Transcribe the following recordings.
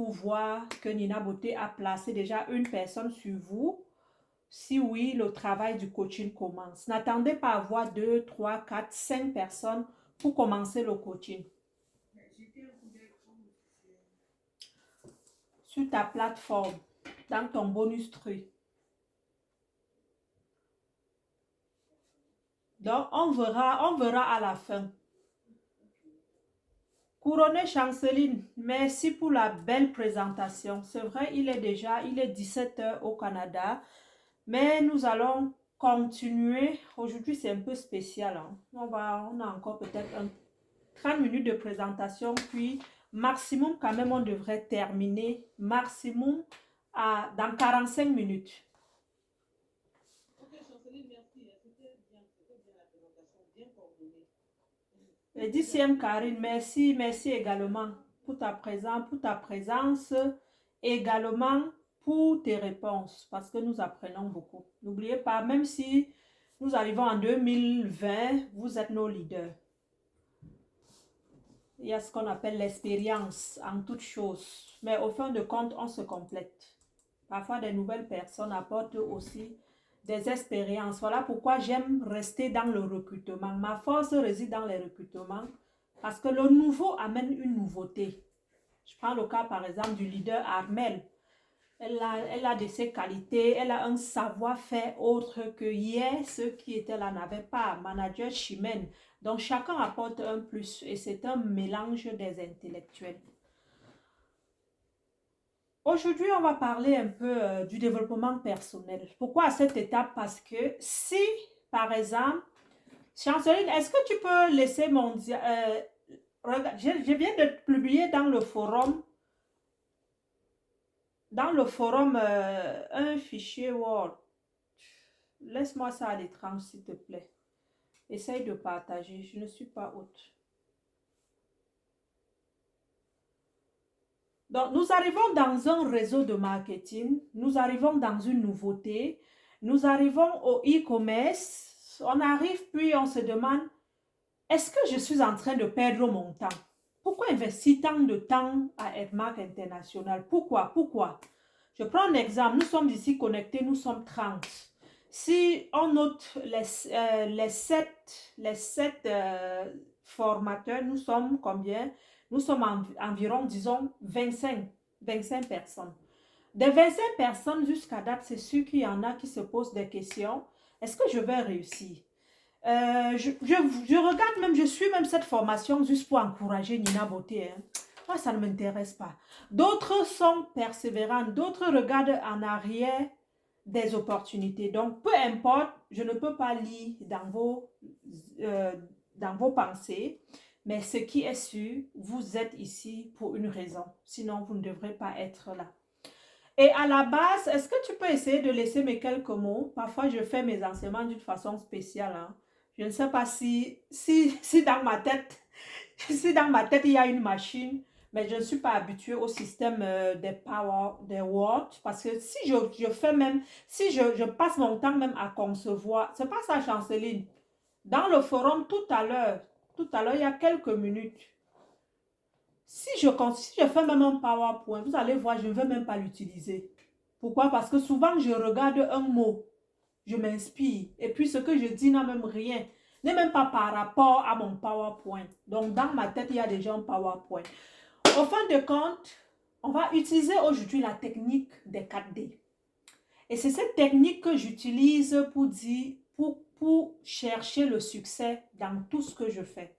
pour voir que Nina Beauté a placé déjà une personne sur vous. Si oui, le travail du coaching commence. N'attendez pas à avoir 2, 3, 4, 5 personnes pour commencer le coaching. Sur ta plateforme, dans ton bonus truc. Donc, on verra à la fin. Couronné Chanceline, merci pour la belle présentation. C'est vrai, il est 17 h au Canada, mais nous allons continuer. Aujourd'hui, c'est un peu spécial, hein. On a encore peut-être 30 minutes de présentation, puis maximum, quand même, on devrait terminer maximum dans 45 minutes. Et 10e Karine, merci également pour ta présence, également pour tes réponses, parce que nous apprenons beaucoup. N'oubliez pas, même si nous arrivons en 2020, vous êtes nos leaders. Il y a ce qu'on appelle l'expérience en toutes choses, mais au fin de compte, on se complète. Parfois, des nouvelles personnes apportent aussi des expériences. Voilà pourquoi j'aime rester dans le recrutement. Ma force réside dans les recrutements parce que le nouveau amène une nouveauté. Je prends le cas par exemple du leader Armel. Elle a de ses qualités, elle a un savoir-faire autre que hier, ceux qui étaient là n'avaient pas. Manager Chimène. Donc chacun apporte un plus et c'est un mélange des intellectuels. Aujourd'hui, on va parler un peu du développement personnel. Pourquoi à cette étape? Parce que si, par exemple, Chanceline, est-ce que tu peux laisser mon... regarde, je viens de publier dans le forum, un fichier Word. Laisse-moi ça à l'écran, s'il te plaît. Essaye de partager, je ne suis pas haute. Donc, nous arrivons dans un réseau de marketing, nous arrivons dans une nouveauté, nous arrivons au e-commerce, on arrive puis on se demande, est-ce que je suis en train de perdre mon temps? Pourquoi investir tant de temps à Edmark International? Pourquoi? Je prends un exemple, nous sommes ici connectés, nous sommes 30. Si on note les 7 formateurs, nous sommes combien? Nous sommes environ, disons, 25 personnes. Des 25 personnes jusqu'à date, c'est sûr qu'il y en a qui se posent des questions. Est-ce que je vais réussir? Je regarde même, je suis même cette formation juste pour encourager Nina Beauté. Hein. Moi, ça ne m'intéresse pas. D'autres sont persévérants, d'autres regardent en arrière des opportunités. Donc, peu importe, je ne peux pas lire dans vos pensées. Mais ce qui est sûr, vous êtes ici pour une raison. Sinon, vous ne devrez pas être là. Et à la base, est-ce que tu peux essayer de laisser mes quelques mots? Parfois, je fais mes enseignements d'une façon spéciale. Hein. Je ne sais pas si dans ma tête, si dans ma tête, il y a une machine, mais je ne suis pas habituée au système des Word. Parce que si je fais même, si je passe mon temps même à concevoir, c'est pas ça, Chanceline. Dans le forum, tout à l'heure, il y a quelques minutes, si je fais même un PowerPoint, vous allez voir, je ne vais même pas l'utiliser. Pourquoi? Parce que souvent, je regarde un mot, je m'inspire, et puis ce que je dis n'a même rien, n'est même pas par rapport à mon PowerPoint. Donc, dans ma tête, il y a déjà un PowerPoint. Au fin de compte, on va utiliser aujourd'hui la technique des 4D. Et c'est cette technique que j'utilise pour chercher le succès dans tout ce que je fais.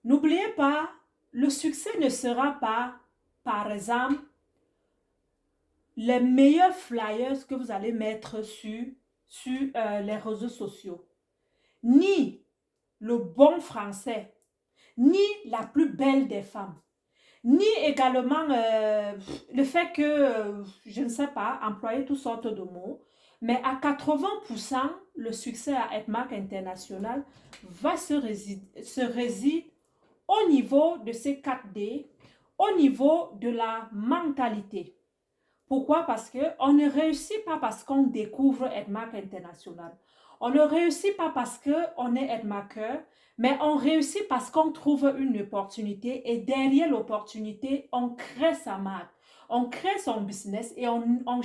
N'oubliez pas, le succès ne sera pas, par exemple, les meilleurs flyers que vous allez mettre sur les réseaux sociaux, ni le bon français, ni la plus belle des femmes, ni également le fait que, je ne sais pas, employer toutes sortes de mots, mais à 80%, le succès à Edmark International se réside au niveau de ces 4D, au niveau de la mentalité. Pourquoi? Parce qu'on ne réussit pas parce qu'on découvre Edmark International. On ne réussit pas parce qu'on est Edmarker, mais on réussit parce qu'on trouve une opportunité et derrière l'opportunité, on crée sa marque. On crée son business et on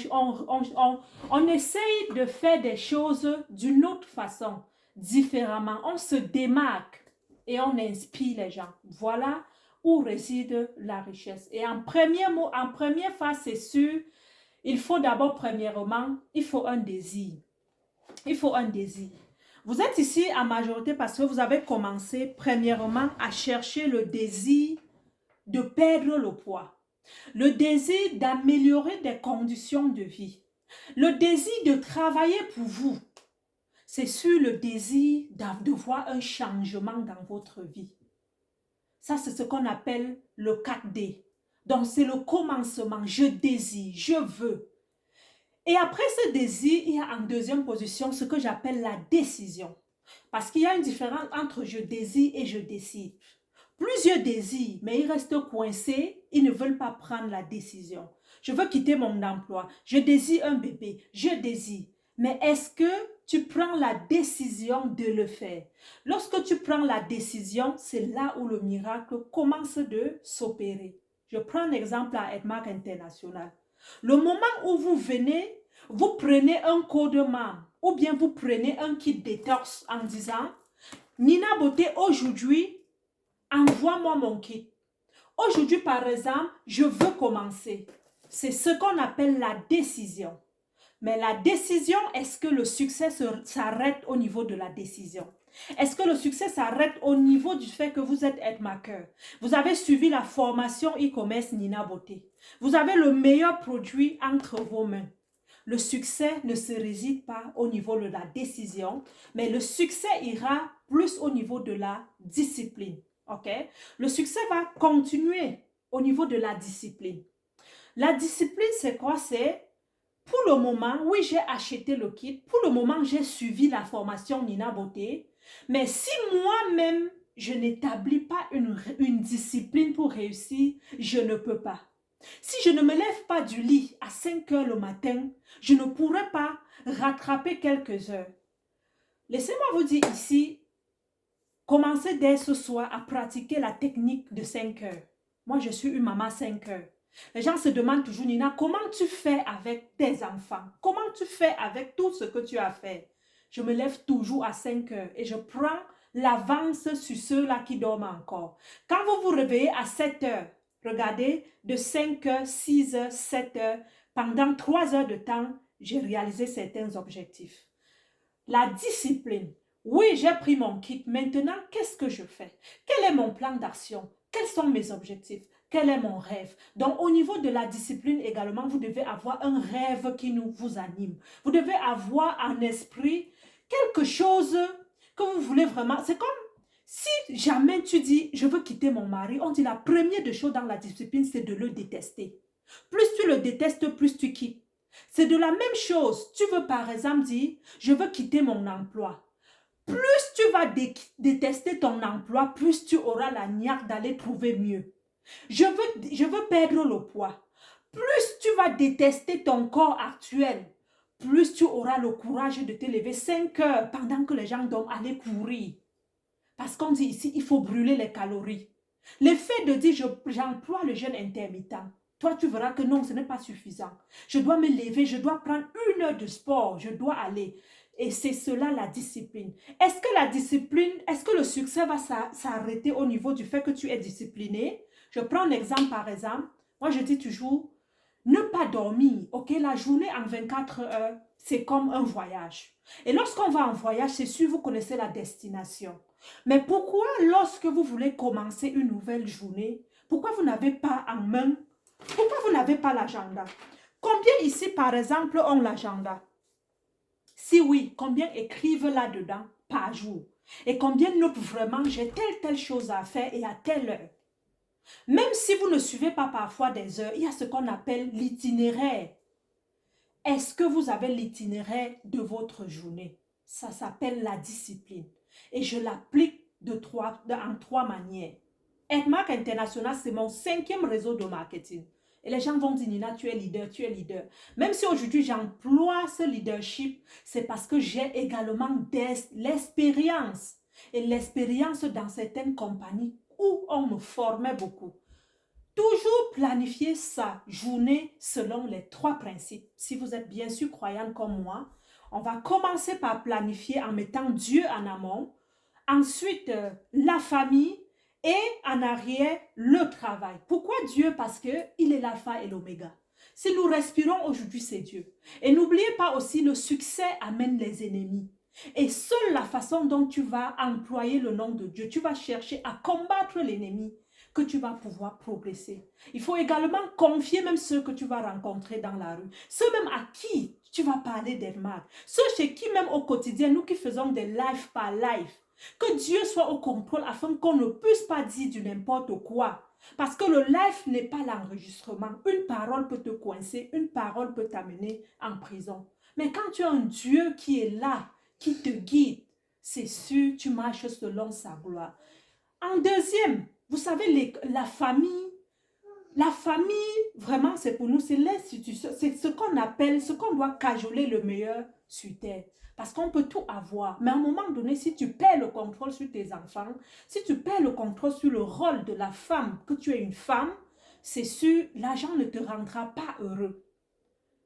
essaye de faire des choses d'une autre façon, différemment. On se démarque et on inspire les gens. Voilà où réside la richesse. Et en première phase, c'est sûr, il faut d'abord, premièrement, il faut un désir. Il faut un désir. Vous êtes ici en majorité parce que vous avez commencé, premièrement, à chercher le désir de perdre le poids, le désir d'améliorer des conditions de vie, le désir de travailler pour vous. C'est sur le désir de voir un changement dans votre vie. Ça, c'est ce qu'on appelle le 4D. Donc, c'est le commencement. Je désire, je veux. Et après ce désir, il y a en deuxième position ce que j'appelle la décision. Parce qu'il y a une différence entre je désire et je décide. Plusieurs désirent, mais ils restent coincés, ils ne veulent pas prendre la décision. Je veux quitter mon emploi, je désire un bébé, je désire. Mais est-ce que tu prends la décision de le faire? Lorsque tu prends la décision, c'est là où le miracle commence de s'opérer. Je prends un exemple à Edmark International. Le moment où vous venez, vous prenez un code membre ou bien vous prenez un kit détox en disant « Nina Beauté, aujourd'hui, envoie-moi mon kit. Aujourd'hui, par exemple, je veux commencer. » C'est ce qu'on appelle la décision. Mais la décision, est-ce que le succès s'arrête au niveau de la décision? Est-ce que le succès s'arrête au niveau du fait que vous êtes headmaker? Vous avez suivi la formation e-commerce Nina Beauté. Vous avez le meilleur produit entre vos mains. Le succès ne se réside pas au niveau de la décision, mais le succès ira plus au niveau de la discipline. Okay? Le succès va continuer au niveau de la discipline. La discipline, c'est quoi? C'est pour le moment, oui, j'ai acheté le kit. Pour le moment, j'ai suivi la formation Nina Beauté. Mais si moi-même, je n'établis pas une discipline pour réussir, je ne peux pas. Si je ne me lève pas du lit à 5 heures le matin, je ne pourrai pas rattraper quelques heures. Laissez-moi vous dire ici, commencez dès ce soir à pratiquer la technique de 5 heures. Moi, je suis une maman 5 heures. Les gens se demandent toujours, Nina, comment tu fais avec tes enfants? Comment tu fais avec tout ce que tu as fait? Je me lève toujours à 5 heures et je prends l'avance sur ceux-là qui dorment encore. Quand vous vous réveillez à 7 heures, regardez, de 5 heures, 6 heures, 7 heures, pendant 3 heures de temps, j'ai réalisé certains objectifs. La discipline. Oui, j'ai pris mon kit. Maintenant, qu'est-ce que je fais? Quel est mon plan d'action? Quels sont mes objectifs? Quel est mon rêve? Donc, au niveau de la discipline également, vous devez avoir un rêve qui vous anime. Vous devez avoir en esprit quelque chose que vous voulez vraiment. C'est comme si jamais tu dis, je veux quitter mon mari, on dit la première des choses dans la discipline, c'est de le détester. Plus tu le détestes, plus tu quittes. C'est de la même chose. Tu veux par exemple dire, je veux quitter mon emploi. Plus tu vas détester ton emploi, plus tu auras la niaque d'aller trouver mieux. Je veux perdre le poids. Plus tu vas détester ton corps actuel, plus tu auras le courage de te lever 5 heures pendant que les gens dorment, aller courir. Parce qu'on dit ici, il faut brûler les calories. L'effet de dire, j'emploie le jeûne intermittent. Toi, tu verras que non, ce n'est pas suffisant. Je dois me lever, je dois prendre 1 heure de sport, je dois aller. Et c'est cela la discipline. Est-ce que la discipline, est-ce que le succès va s'arrêter au niveau du fait que tu es discipliné? Je prends un exemple par exemple. Moi, je dis toujours, ne pas dormir. Ok, la journée en 24 heures, c'est comme un voyage. Et lorsqu'on va en voyage, c'est sûr, vous connaissez la destination. Mais pourquoi, lorsque vous voulez commencer une nouvelle journée, pourquoi vous n'avez pas en main, pourquoi vous n'avez pas l'agenda? Combien ici, par exemple, ont l'agenda? Si oui, combien écrivent là-dedans par jour? Et combien notent vraiment, j'ai telle chose à faire et à telle heure? Même si vous ne suivez pas parfois des heures, il y a ce qu'on appelle l'itinéraire. Est-ce que vous avez l'itinéraire de votre journée? Ça s'appelle la discipline. Et je l'applique en 3 manières. Edmark International, c'est mon 5e réseau de marketing. Et les gens vont dire, Nina, tu es leader, tu es leader. Même si aujourd'hui j'emploie ce leadership, c'est parce que j'ai également l'expérience. Et l'expérience dans certaines compagnies où on me formait beaucoup. Toujours planifier sa journée selon les 3 principes. Si vous êtes bien sûr croyant comme moi, on va commencer par planifier en mettant Dieu en amont, ensuite la famille et en arrière le travail. Pourquoi Dieu? Parce qu'il est l'alpha et l'oméga. Si nous respirons aujourd'hui, c'est Dieu. Et n'oubliez pas aussi, le succès amène les ennemis. Et seule la façon dont tu vas employer le nom de Dieu, tu vas chercher à combattre l'ennemi, que tu vas pouvoir progresser. Il faut également confier même ceux que tu vas rencontrer dans la rue, ceux même à qui tu vas parler des mal, ceux chez qui même au quotidien, nous qui faisons des lives par live, que Dieu soit au contrôle afin qu'on ne puisse pas dire du n'importe quoi. Parce que le live n'est pas l'enregistrement. Une parole peut te coincer, une parole peut t'amener en prison. Mais quand tu as un Dieu qui est là, qui te guide, c'est sûr, tu marches selon sa gloire. En deuxième, vous savez, la famille, vraiment, c'est pour nous, c'est l'institution, c'est ce qu'on appelle, ce qu'on doit cajoler le meilleur sur terre. Parce qu'on peut tout avoir. Mais à un moment donné, si tu perds le contrôle sur tes enfants, si tu perds le contrôle sur le rôle de la femme, que tu es une femme, c'est sûr, l'argent ne te rendra pas heureux.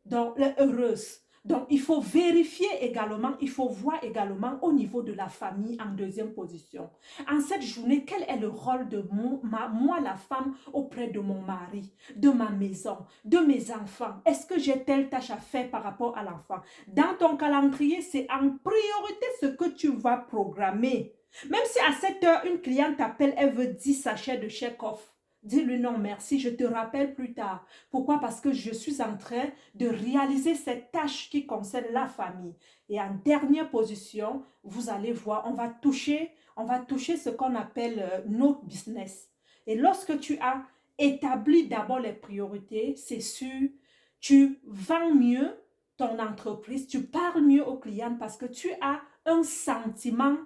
Donc, heureuse. Donc, il faut vérifier également, il faut voir également au niveau de la famille en deuxième position. En cette journée, quel est le rôle de moi, la femme, auprès de mon mari, de ma maison, de mes enfants? Est-ce que j'ai telle tâche à faire par rapport à l'enfant? Dans ton calendrier, c'est en priorité ce que tu vas programmer. Même si à cette heure, une cliente t'appelle, elle veut 10 sachets de chèque-off. Dis-lui non merci, je te rappelle plus tard. Pourquoi? Parce que je suis en train de réaliser cette tâche qui concerne la famille. Et en dernière position, vous allez voir, on va toucher ce qu'on appelle notre business. Et lorsque tu as établi d'abord les priorités, c'est sûr, tu vends mieux ton entreprise, tu parles mieux aux clients parce que tu as un sentiment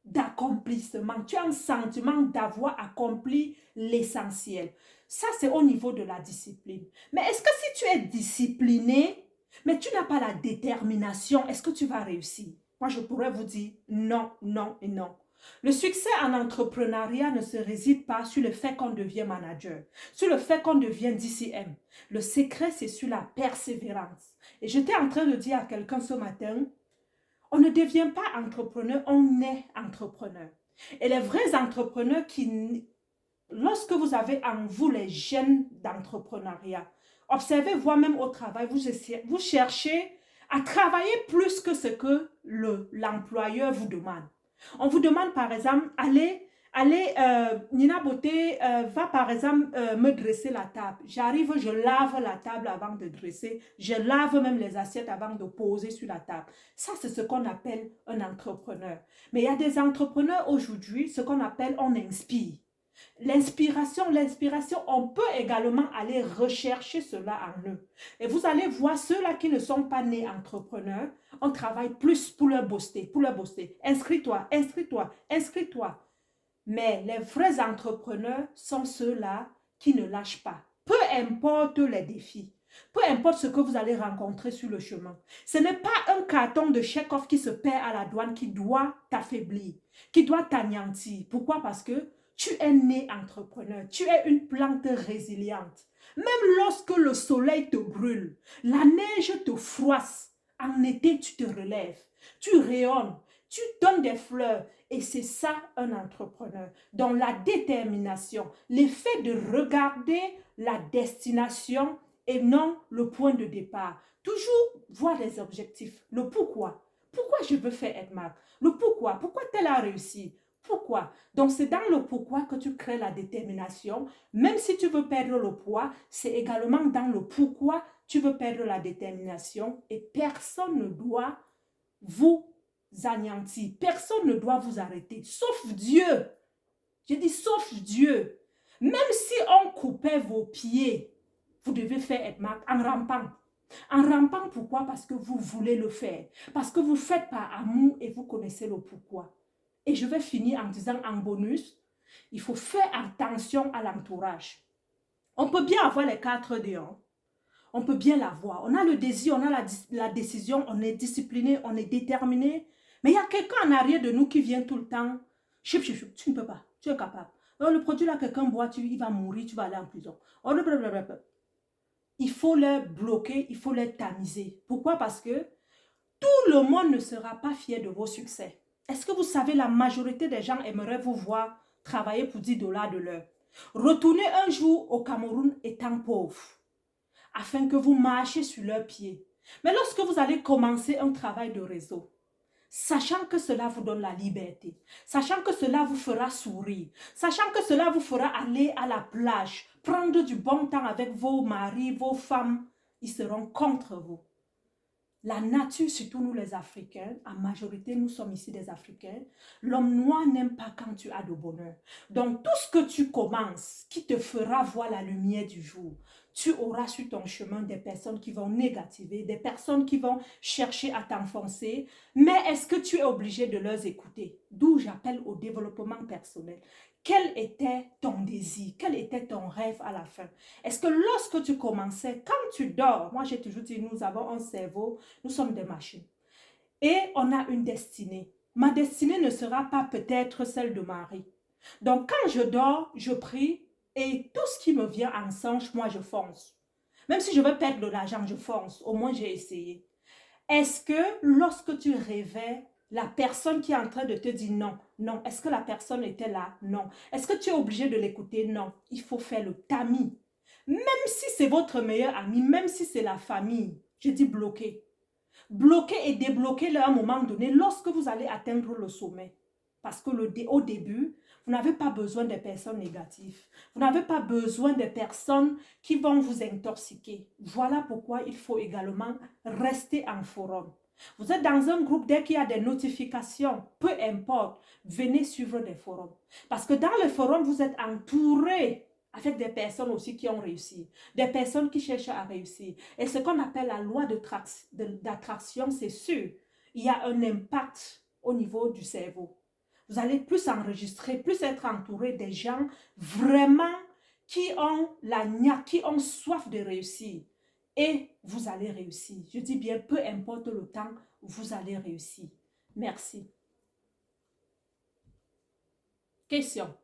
d'accomplissement. Tu as un sentiment d'avoir accompli l'essentiel. Ça, c'est au niveau de la discipline. Mais est-ce que si tu es discipliné, mais tu n'as pas la détermination, est-ce que tu vas réussir? Moi, je pourrais vous dire non, non et non. Le succès en entrepreneuriat ne se réside pas sur le fait qu'on devient manager, sur le fait qu'on devient DCM. Le secret, c'est sur la persévérance. Et j'étais en train de dire à quelqu'un ce matin, on ne devient pas entrepreneur, on est entrepreneur. Et les vrais entrepreneurs lorsque vous avez en vous les gènes d'entrepreneuriat, observez vous-même au travail, vous cherchez à travailler plus que ce que l'employeur vous demande. On vous demande par exemple, Nina Beauté va par exemple me dresser la table. J'arrive, je lave la table avant de dresser. Je lave même les assiettes avant de poser sur la table. Ça, c'est ce qu'on appelle un entrepreneur. Mais il y a des entrepreneurs aujourd'hui, ce qu'on appelle on inspire. L'inspiration, on peut également aller rechercher cela en eux. Et vous allez voir ceux-là qui ne sont pas nés entrepreneurs, on travaille plus pour leur booster, Inscris-toi, inscris-toi, inscris-toi. Mais les vrais entrepreneurs sont ceux-là qui ne lâchent pas. Peu importe les défis, peu importe ce que vous allez rencontrer sur le chemin. Ce n'est pas un carton de chèque-off qui se perd à la douane qui doit t'affaiblir, qui doit t'anéantir. Pourquoi? Parce que tu es né entrepreneur, tu es une plante résiliente. Même lorsque le soleil te brûle, la neige te froisse, en été tu te relèves, tu rayonnes, tu donnes des fleurs. Et c'est ça un entrepreneur. Donc la détermination, l'effet de regarder la destination et non le point de départ. Toujours voir les objectifs, le pourquoi. Pourquoi je veux faire Edmark? Le pourquoi. Pourquoi tel a réussi? Pourquoi? Donc, c'est dans le pourquoi que tu crées la détermination. Même si tu veux perdre le poids, c'est également dans le pourquoi tu veux perdre la détermination. Et personne ne doit vous anéantir. Personne ne doit vous arrêter, sauf Dieu. Je dis sauf Dieu. Même si on coupait vos pieds, vous devez faire Edmark en rampant. En rampant, pourquoi? Parce que vous voulez le faire. Parce que vous faites par amour et vous connaissez le pourquoi. Et je vais finir en disant en bonus, il faut faire attention à l'entourage. On peut bien avoir les 4D, hein? On peut bien l'avoir. On a le désir, on a la décision, on est discipliné, on est déterminé. Mais il y a quelqu'un en arrière de nous qui vient tout le temps. Chip, chip, chip, tu ne peux pas, tu es capable. Oh, le produit là, quelqu'un boit, il va mourir, tu vas aller en prison. Oh, blablabla. Il faut les bloquer, il faut les tamiser. Pourquoi? Parce que tout le monde ne sera pas fier de vos succès. Est-ce que vous savez, la majorité des gens aimeraient vous voir travailler pour 10 dollars de l'heure. Retournez un jour au Cameroun étant pauvre, afin que vous marchiez sur leurs pieds. Mais lorsque vous allez commencer un travail de réseau, sachant que cela vous donne la liberté, sachant que cela vous fera sourire, sachant que cela vous fera aller à la plage, prendre du bon temps avec vos maris, vos femmes, ils seront contre vous. La nature, surtout nous les Africains, en majorité nous sommes ici des Africains, l'homme noir n'aime pas quand tu as de bonheur. Donc tout ce que tu commences, qui te fera voir la lumière du jour, tu auras sur ton chemin des personnes qui vont négativer, des personnes qui vont chercher à t'enfoncer, mais est-ce que tu es obligé de leur écouter? D'où j'appelle au développement personnel. Quel était ton désir? Quel était ton rêve à la fin? Est-ce que lorsque tu commençais, quand tu dors, moi j'ai toujours dit, nous avons un cerveau, nous sommes des machines. Et on a une destinée. Ma destinée ne sera pas peut-être celle de Marie. Donc quand je dors, je prie et tout ce qui me vient en songe, moi je fonce. Même si je veux perdre de l'argent, je fonce. Au moins j'ai essayé. Est-ce que lorsque tu rêvais, la personne qui est en train de te dire non, non, est-ce que la personne était là? Non. Est-ce que tu es obligé de l'écouter? Non. Il faut faire le tamis. Même si c'est votre meilleur ami, même si c'est la famille, je dis bloquer. Bloquer et débloquer à un moment donné lorsque vous allez atteindre le sommet. Parce que au début, vous n'avez pas besoin de personnes négatives. Vous n'avez pas besoin de personnes qui vont vous intoxiquer. Voilà pourquoi il faut également rester en forum. Vous êtes dans un groupe, dès qu'il y a des notifications, peu importe, venez suivre des forums. Parce que dans les forums, vous êtes entouré avec des personnes aussi qui ont réussi, des personnes qui cherchent à réussir. Et ce qu'on appelle la loi d'attraction, c'est sûr, il y a un impact au niveau du cerveau. Vous allez plus enregistrer, plus être entouré des gens vraiment qui ont la niaque, qui ont soif de réussir. Et vous allez réussir. Je dis bien, peu importe le temps, vous allez réussir. Merci. Question.